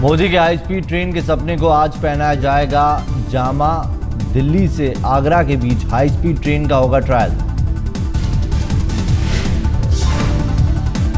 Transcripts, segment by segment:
मोदी के high speed train के सपने को आज पहनाया जाएगा जामा। दिल्ली से आगरा के बीच हाई स्पीड ट्रेन का होगा ट्रायल।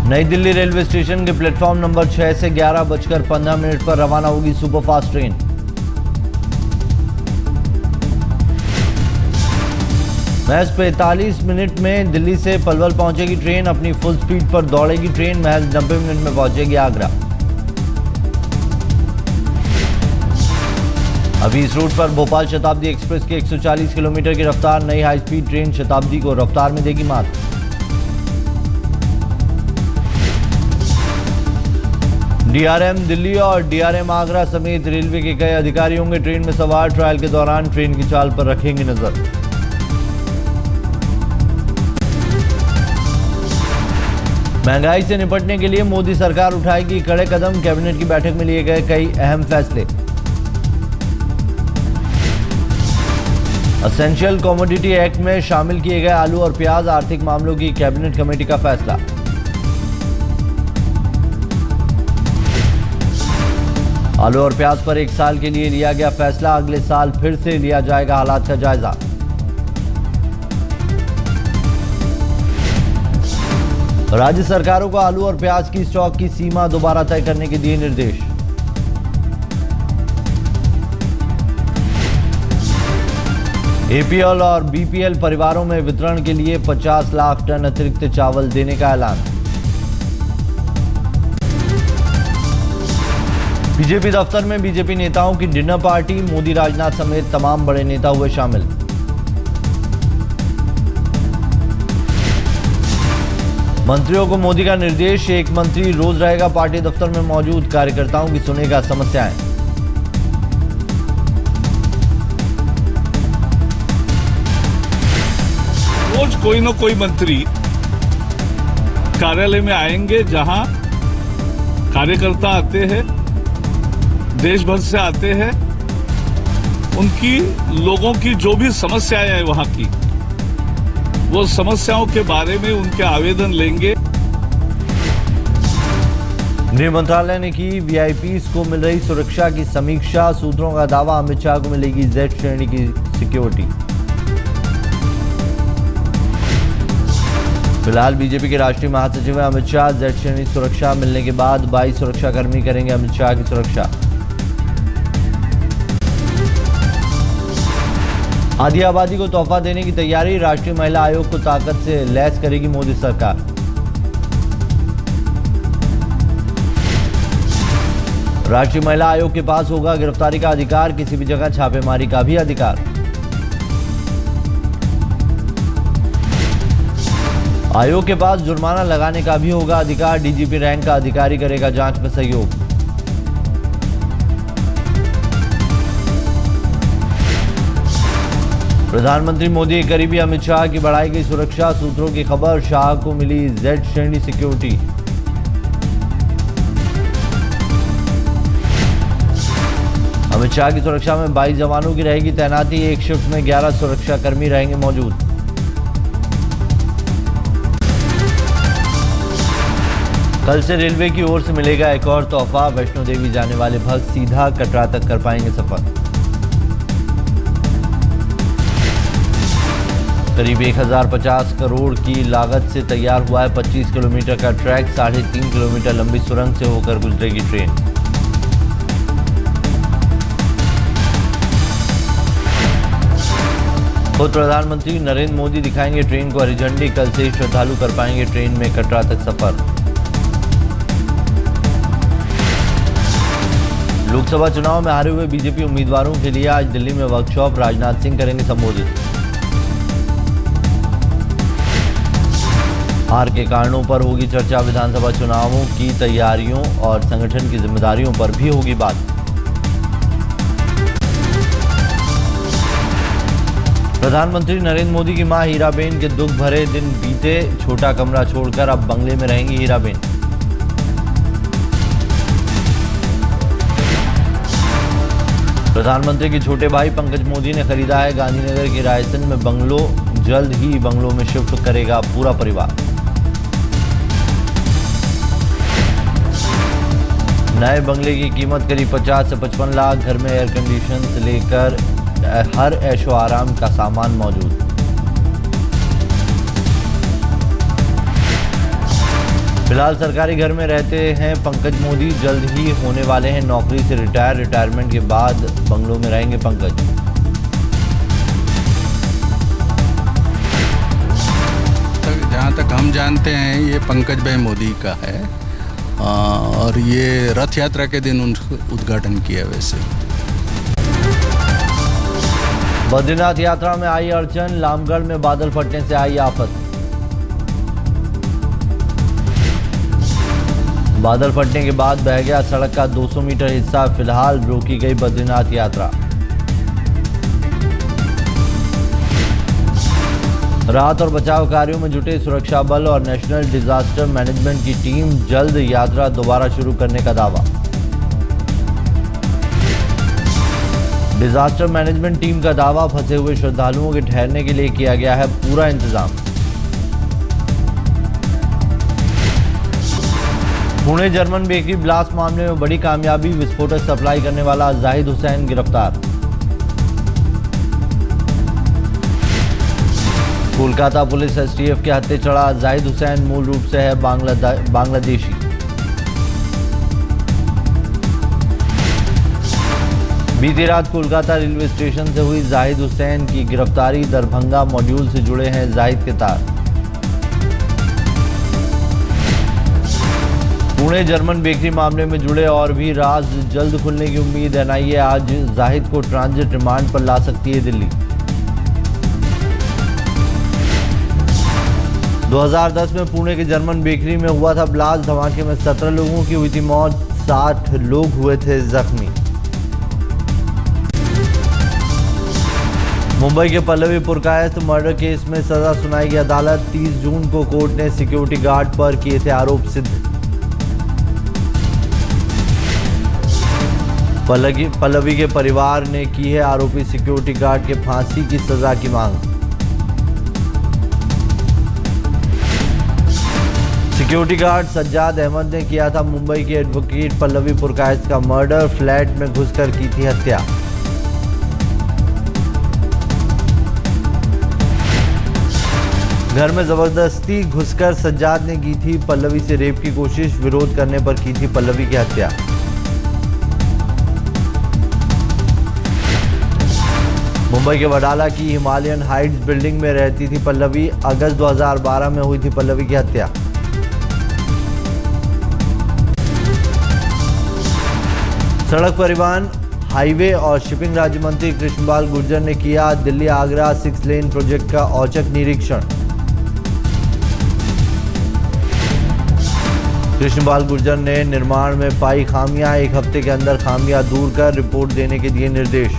नई दिल्ली रेलवे स्टेशन के प्लेटफॉर्म नंबर 6 से 11:15 पर रवाना होगी सुपरफास्ट ट्रेन। महज 45 मिनट में दिल्ली से पलवल पहुंचेगी ट्रेन। अपनी फुल स्पीड पर दौड़ेगी ट्रेन। महज 90 मिनट में पहुंचेगी आगरा। अभी इस रूट पर भोपाल शताब्दी एक्सप्रेस के 140 किलोमीटर की रफ्तार। नई हाई स्पीड ट्रेन शताब्दी को रफ्तार में देगी मात। डीआरएम दिल्ली और डीआरएम आगरा समेत रेलवे के कई अधिकारी होंगे ट्रेन में सवार। ट्रायल के दौरान ट्रेन की चाल पर रखेंगे नजर। महंगाई से निपटने के लिए मोदी सरकार उठाएगी कड़े कदम। कैबिनेट की बैठक में लिए गए कई अहम फैसले। एसेंशियल कमोडिटी एक्ट में शामिल किए गए आलू और प्याज। आर्थिक मामलों की कैबिनेट कमेटी का फैसला। आलू और प्याज पर 1 साल के लिए लिया गया फैसला। अगले साल फिर से लिया जाएगा हालात का जायजा। राज्य सरकारों को आलू और प्याज की स्टॉक की सीमा दोबारा तय करने के दिए निर्देश। एपीएल और बीपीएल परिवारों में वितरण के लिए 50 लाख टन अतिरिक्त चावल देने का ऐलान। बीजेपी दफ्तर में बीजेपी नेताओं की डिनर पार्टी। मोदी, राजनाथ समेत तमाम बड़े नेता हुए शामिल। मंत्रियों को मोदी का निर्देश। एक मंत्री रोज रहेगा पार्टी दफ्तर में मौजूद। कार्यकर्ताओं की सुनेगा समस्याएं। रोज कोई न कोई मंत्री कार्यालय में आएंगे, जहां कार्यकर्ता आते हैं, देश भर से आते हैं। उनकी लोगों की जो भी समस्याएं हैं वहां की, वो समस्याओं के बारे में उनके आवेदन लेंगे। गृह मंत्रालय ने की वीआईपीज को मिल रही सुरक्षा की समीक्षा। सूत्रों का दावा, अमित शाह को मिलेगी जेड श्रेणी की सिक्योरिटी। फिलहाल बीजेपी के राष्ट्रीय महासचिव हैं अमित शाह। जेड श्रेणी सुरक्षा मिलने के बाद 22 सुरक्षाकर्मी करेंगे अमित शाह की सुरक्षा। आधी आबादी को तोहफा देने की तैयारी। राष्ट्रीय महिला आयोग को ताकत से लैस करेगी मोदी सरकार। राष्ट्रीय महिला आयोग के पास होगा गिरफ्तारी का अधिकार। किसी भी जगह छापेमारी का भी अधिकार। आयोग के पास जुर्माना लगाने का भी होगा अधिकार। डीजीपी रैंक का अधिकारी करेगा जांच में सहयोग। प्रधानमंत्री मोदी के करीबी अमित शाह की बढ़ाई गई सुरक्षा। सूत्रों की खबर, शाह को मिली जेड श्रेणी सिक्योरिटी। अमित शाह की सुरक्षा में 22 जवानों की रहेगी तैनाती। एक शिफ्ट में 11 सुरक्षाकर्मी रहेंगे मौजूद। कल से रेलवे की ओर से मिलेगा एक और तोहफा। वैष्णो देवी जाने वाले भक्त सीधा कटरा तक कर पाएंगे सफर। करीब 1050 करोड़ की लागत से तैयार हुआ है 25 किलोमीटर का ट्रैक। 3.5 किलोमीटर लंबी सुरंग से होकर गुजरेगी ट्रेन। खुद प्रधानमंत्री नरेंद्र मोदी दिखाएंगे ट्रेन को हरी झंडी। कल से ही श्रद्धालु कर पाएंगे ट्रेन में कटरा तक सफर। लोकसभा चुनाव में हारे हुए बीजेपी उम्मीदवारों के लिए आज दिल्ली में वर्कशॉप। राजनाथ सिंह करेंगे संबोधित। हार के कारणों पर होगी चर्चा। विधानसभा चुनावों की तैयारियों और संगठन की जिम्मेदारियों पर भी होगी बात। प्रधानमंत्री नरेंद्र मोदी की मां हीराबेन के दुख भरे दिन बीते। छोटा कमरा छोड़कर अब बंगले में रहेंगी हीराबेन। प्रधानमंत्री के छोटे भाई पंकज मोदी ने खरीदा है गांधीनगर के रायसन में बंगलो। जल्द ही बंगलों में शिफ्ट करेगा पूरा परिवार। नए बंगले की कीमत करीब 50 से 55 लाख। घर में एयर कंडीशन से लेकर हर ऐशो आराम का सामान मौजूद। फिलहाल सरकारी घर में रहते हैं पंकज मोदी। जल्द ही होने वाले हैं नौकरी से रिटायर। रिटायरमेंट के बाद बंगलों में रहेंगे पंकज। जहाँ तक हम जानते हैं ये पंकज भाई मोदी का है और ये रथ यात्रा के दिन उद्घाटन किया। वैसे बद्रीनाथ यात्रा में आई अड़चन। लामगढ़ में बादल फटने से आई आफत। बादल फटने के बाद बह गया सड़क का 200 मीटर हिस्सा। फिलहाल रोकी गई बद्रीनाथ यात्रा। राहत और बचाव कार्यों में जुटे सुरक्षा बल और नेशनल डिजास्टर मैनेजमेंट की टीम। जल्द यात्रा दोबारा शुरू करने का दावा। डिजास्टर मैनेजमेंट टीम का दावा, फंसे हुए श्रद्धालुओं के ठहरने के लिए किया गया है पूरा इंतजाम। पुणे जर्मन बेकरी ब्लास्ट मामले में बड़ी कामयाबी। विस्फोटक सप्लाई करने वाला जाहिद हुसैन गिरफ्तार। कोलकाता पुलिस एसटीएफ के हत्थे चढ़ा। जाहिद हुसैन मूल रूप से है बांग्लादेशी। बीती रात कोलकाता रेलवे स्टेशन से हुई जाहिद हुसैन की गिरफ्तारी। दरभंगा मॉड्यूल से जुड़े हैं जाहिद के तार। पुणे जर्मन बेकरी मामले में जुड़े और भी राज जल्द खुलने की उम्मीद। एनआईए आज जाहिद को ट्रांजिट रिमांड पर ला सकती है दिल्ली। 2010 में पुणे के जर्मन बेकरी में हुआ था ब्लास्ट। धमाके में 17 लोगों की हुई थी मौत, 60 लोग हुए थे जख्मी। मुंबई के पल्लवी पुरकायस्थ मर्डर केस में सजा सुनाई गई अदालत। 30 जून को कोर्ट ने सिक्योरिटी गार्ड पर किए थे आरोप सिद्ध। पल्लवी के परिवार ने की है आरोपी सिक्योरिटी गार्ड के फांसी की सजा की मांग। सिक्योरिटी गार्ड सज्जाद अहमद ने किया था मुंबई के एडवोकेट पल्लवी पुरकायस्थ का मर्डर। फ्लैट में घुसकर की थी हत्या। घर में जबरदस्ती घुसकर सज्जाद ने की थी पल्लवी से रेप की कोशिश। विरोध करने पर की थी पल्लवी की हत्या। मुंबई के वडाला की हिमालयन हाइट्स बिल्डिंग में रहती थी पल्लवी। अगस्त 2012 में हुई थी पल्लवी की हत्या। सड़क परिवहन, हाईवे और शिपिंग राज्य मंत्री कृष्णपाल गुर्जर ने किया दिल्ली आगरा 6 लेन प्रोजेक्ट का औचक निरीक्षण। कृष्णपाल गुर्जर ने निर्माण में पाई खामियां। 1 हफ्ते के अंदर खामियां दूर कर रिपोर्ट देने के दिए निर्देश।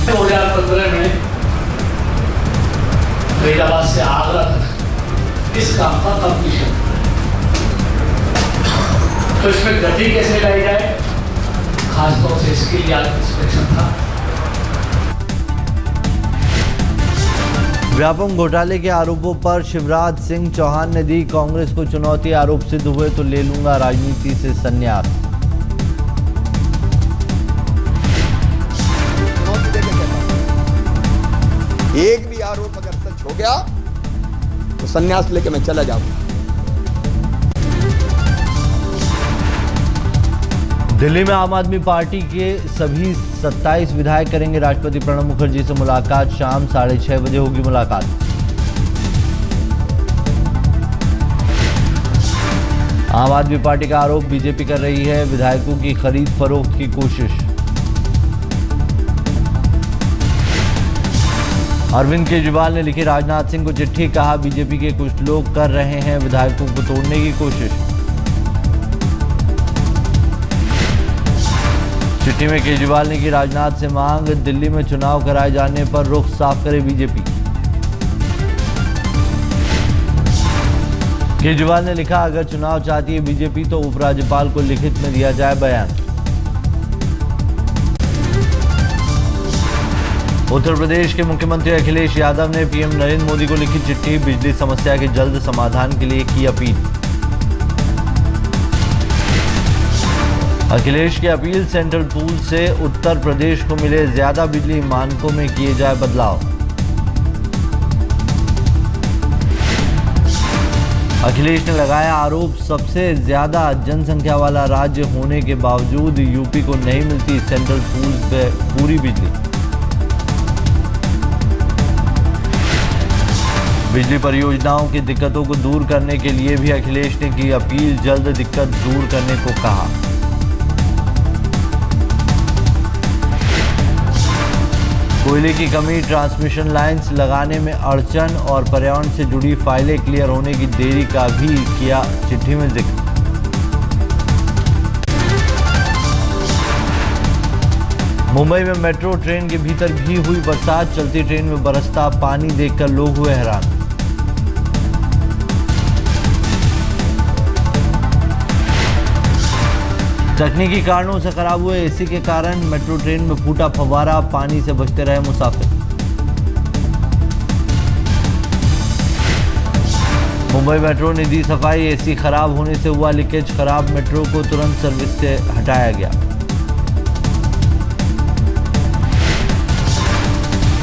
2015 में फरीदाबाद से आगरा तक इस काम का कंप्लीशन, तो इसमें गति कैसे लाई जाए, खासतौर से इसके लिए आज इंस्पेक्शन था। व्यापम घोटाले के आरोपों पर शिवराज सिंह चौहान ने दी कांग्रेस को चुनौती। आरोप सिद्ध हुए तो ले लूंगा राजनीति से संन्यास। एक भी आरोप अगर सच हो गया तो संन्यास लेके मैं चला जाऊंगा। दिल्ली में आम आदमी पार्टी के सभी 27 विधायक करेंगे राष्ट्रपति प्रणब मुखर्जी से मुलाकात। शाम 6:30 बजे होगी मुलाकात। आम आदमी पार्टी का आरोप बीजेपी कर रही है विधायकों की खरीद फरोख्त की कोशिश। अरविंद केजरीवाल ने लिखी राजनाथ सिंह को चिट्ठी। कहा बीजेपी के कुछ लोग कर रहे हैं विधायकों को तोड़ने की कोशिश। चिट्ठी में केजरीवाल ने की राजनाथ से मांग। दिल्ली में चुनाव कराए जाने पर रुख साफ करे बीजेपी। केजरीवाल ने लिखा अगर चुनाव चाहती है बीजेपी तो उपराज्यपाल को लिखित में दिया जाए बयान। उत्तर प्रदेश के मुख्यमंत्री अखिलेश यादव ने पीएम नरेंद्र मोदी को लिखी चिट्ठी। बिजली समस्या के जल्द समाधान के लिए की अपील। अखिलेश की अपील, सेंट्रल पूल से उत्तर प्रदेश को मिले ज्यादा बिजली, मानकों में किए जाए बदलाव। अखिलेश ने लगाया आरोप, सबसे ज्यादा जनसंख्या वाला राज्य होने के बावजूद यूपी को नहीं मिलती सेंट्रल पूल पे पूरी बिजली। बिजली परियोजनाओं की दिक्कतों को दूर करने के लिए भी अखिलेश ने की अपील, जल्द दिक्कत दूर करने को कहा। कोयले की कमी, ट्रांसमिशन लाइंस लगाने में अड़चन और पर्यावरण से जुड़ी फाइलें क्लियर होने की देरी का भी किया चिट्ठी में जिक्र। मुंबई में मेट्रो ट्रेन के भीतर भी हुई बरसात, चलती ट्रेन में बरसता पानी देखकर लोग हुए हैरान। तकनीकी कारणों से खराब हुए एसी के कारण मेट्रो ट्रेन में फूटा फव्वारा, पानी से बचते रहे मुसाफिर। मुंबई मेट्रो ने दी सफाई, एसी खराब होने से हुआ लीकेज, खराब मेट्रो को तुरंत सर्विस से हटाया गया।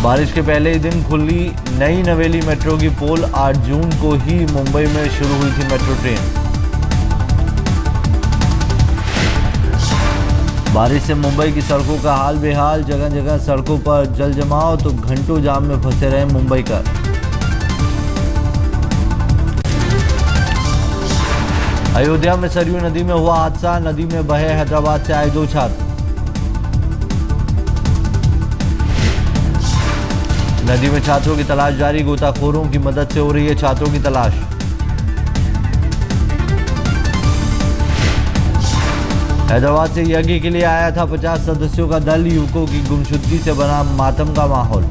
बारिश के पहले ही दिन खुली नई नवेली मेट्रो की पोल, 8 जून को ही मुंबई में शुरू हुई थी मेट्रो ट्रेन। बारिश से मुंबई की सड़कों का हाल बेहाल, जगह जगह सड़कों पर जल जमाव, तो घंटों जाम में फंसे रहे मुंबईकर। अयोध्या में सरयू नदी में हुआ हादसा, नदी में बहे हैदराबाद से आए 2 छात्र। नदी में छात्रों की तलाश जारी, गोताखोरों की मदद से हो रही है छात्रों की तलाश। हैदराबाद से यज्ञ के लिए आया था 50 सदस्यों का दल, युवकों की गुमशुदगी से बना मातम का माहौल।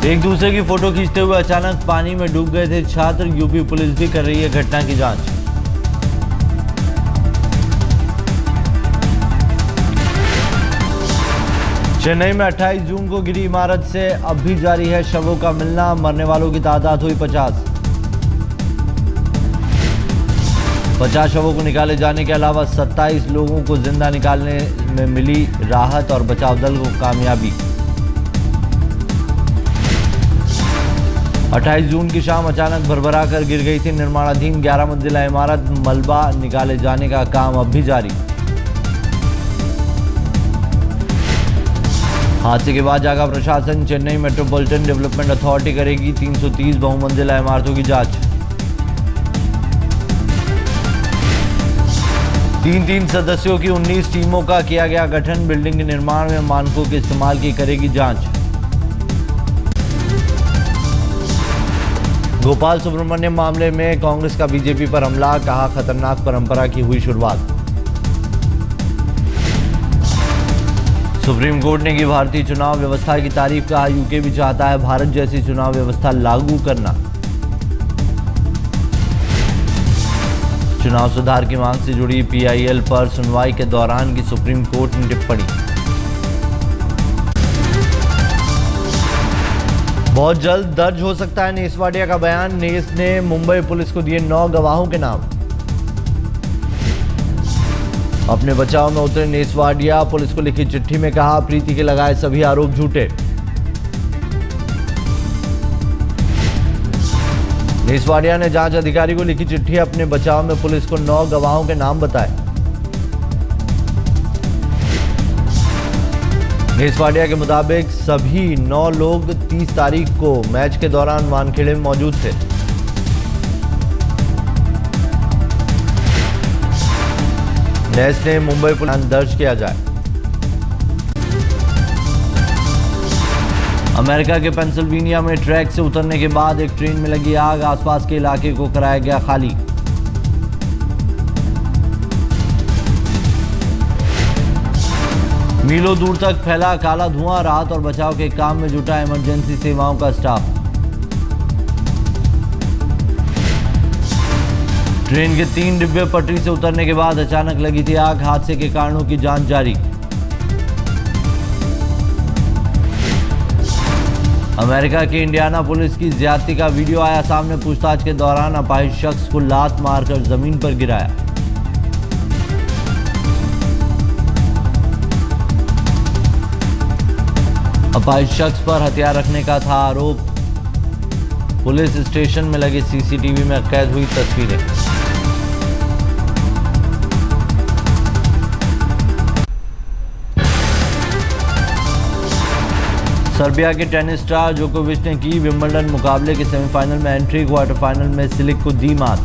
एक दूसरे की फोटो खींचते हुए अचानक पानी में डूब गए थे छात्र, यूपी पुलिस भी कर रही है घटना की जांच। चेन्नई में 28 जून को गिरी इमारत से अब भी जारी है शवों का मिलना, मरने वालों की तादाद हुई 50। 50 शवों को निकाले जाने के अलावा 27 लोगों को जिंदा निकालने में मिली राहत और बचाव दल को कामयाबी। 28 जून की शाम अचानक भरभरा कर गिर गई थी निर्माणाधीन 11 मंजिला इमारत, मलबा निकाले जाने का काम अब भी जारी। हादसे के बाद जागा प्रशासन, चेन्नई मेट्रोपॉलिटन डेवलपमेंट अथॉरिटी करेगी 330 बहुमंजिला इमारतों की जांच। 3 सदस्यों की 19 टीमों का किया गया गठन, बिल्डिंग के निर्माण में मानकों के इस्तेमाल की करेगी जांच। गोपाल सुब्रमण्यम मामले में कांग्रेस का बीजेपी पर हमला, कहा खतरनाक परंपरा की हुई शुरुआत। सुप्रीम कोर्ट ने की भारतीय चुनाव व्यवस्था की तारीफ, कहा यूके भी चाहता है भारत जैसी चुनाव व्यवस्था लागू करना। चुनाव सुधार की मांग से जुड़ी पीआईएल पर सुनवाई के दौरान की सुप्रीम कोर्ट ने टिप्पणी। बहुत जल्द दर्ज हो सकता है नेस वाडिया का बयान, नेस ने मुंबई पुलिस को दिए 9 गवाहों के नाम। अपने बचाव में उतरे नेस वाडिया, पुलिस को लिखी चिट्ठी में कहा प्रीति के लगाए सभी आरोप झूठे। नेस वाडिया ने जांच अधिकारी को लिखी चिट्ठी, अपने बचाव में पुलिस को 9 गवाहों के नाम बताए। नेस वाडिया के मुताबिक सभी 9 लोग 30 तारीख को मैच के दौरान वानखेड़े में मौजूद थे। नेस ने मुंबई पुलिस दर्ज किया जाए। अमेरिका के पेंसिल्वेनिया में ट्रैक से उतरने के बाद एक ट्रेन में लगी आग, आसपास के इलाके को कराया गया खाली। मीलों दूर तक फैला काला धुआं, राहत और बचाव के काम में जुटा इमरजेंसी सेवाओं का स्टाफ। ट्रेन के 3 डिब्बे पटरी से उतरने के बाद अचानक लगी थी आग, हादसे के कारणों की जांच जारी। अमेरिका की इंडियाना पुलिस की ज्यादती का वीडियो आया सामने। पूछताछ के दौरान अपाहिज शख्स को लात मारकर जमीन पर गिराया। अपाहिज शख्स पर हथियार रखने का था आरोप। पुलिस स्टेशन में लगे सीसीटीवी में कैद हुई तस्वीरें। सर्बिया के टेनिस स्टार जोकोविच ने की विंबलडन मुकाबले के सेमीफाइनल में एंट्री। क्वार्टर फाइनल में सिलिक को दी मात।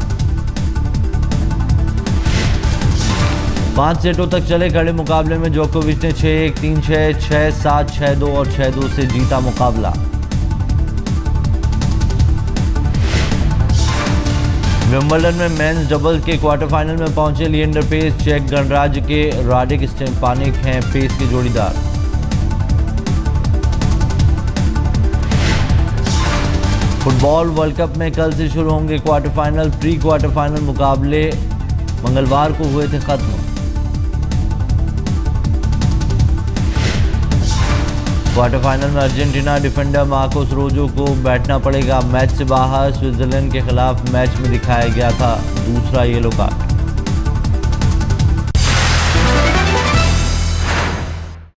5 सेटों तक चले कड़े मुकाबले में जोकोविच ने 6-1, 3-6, 6-7, 6-2 और 6-2 से जीता मुकाबला। विंबलडन में मेंस डबल्स के क्वार्टर फाइनल में पहुंचे लिएंडर पेस। चेक गणराज्य के राडिक स्टेपानिक हैं पेस के जोड़ीदार। फुटबॉल वर्ल्ड कप में कल से शुरू होंगे quarter final. Pre quarter final मुकाबले मंगलवार को हुए थे खत्म। क्वार्टर फाइनल में अर्जेंटीना डिफेंडर मार्कोस रोजो को बैठना पड़ेगा। मैच से बाहर। स्विट्जरलैंड के खिलाफ मैच में दिखाया गया था दूसरा येलो कार्ड।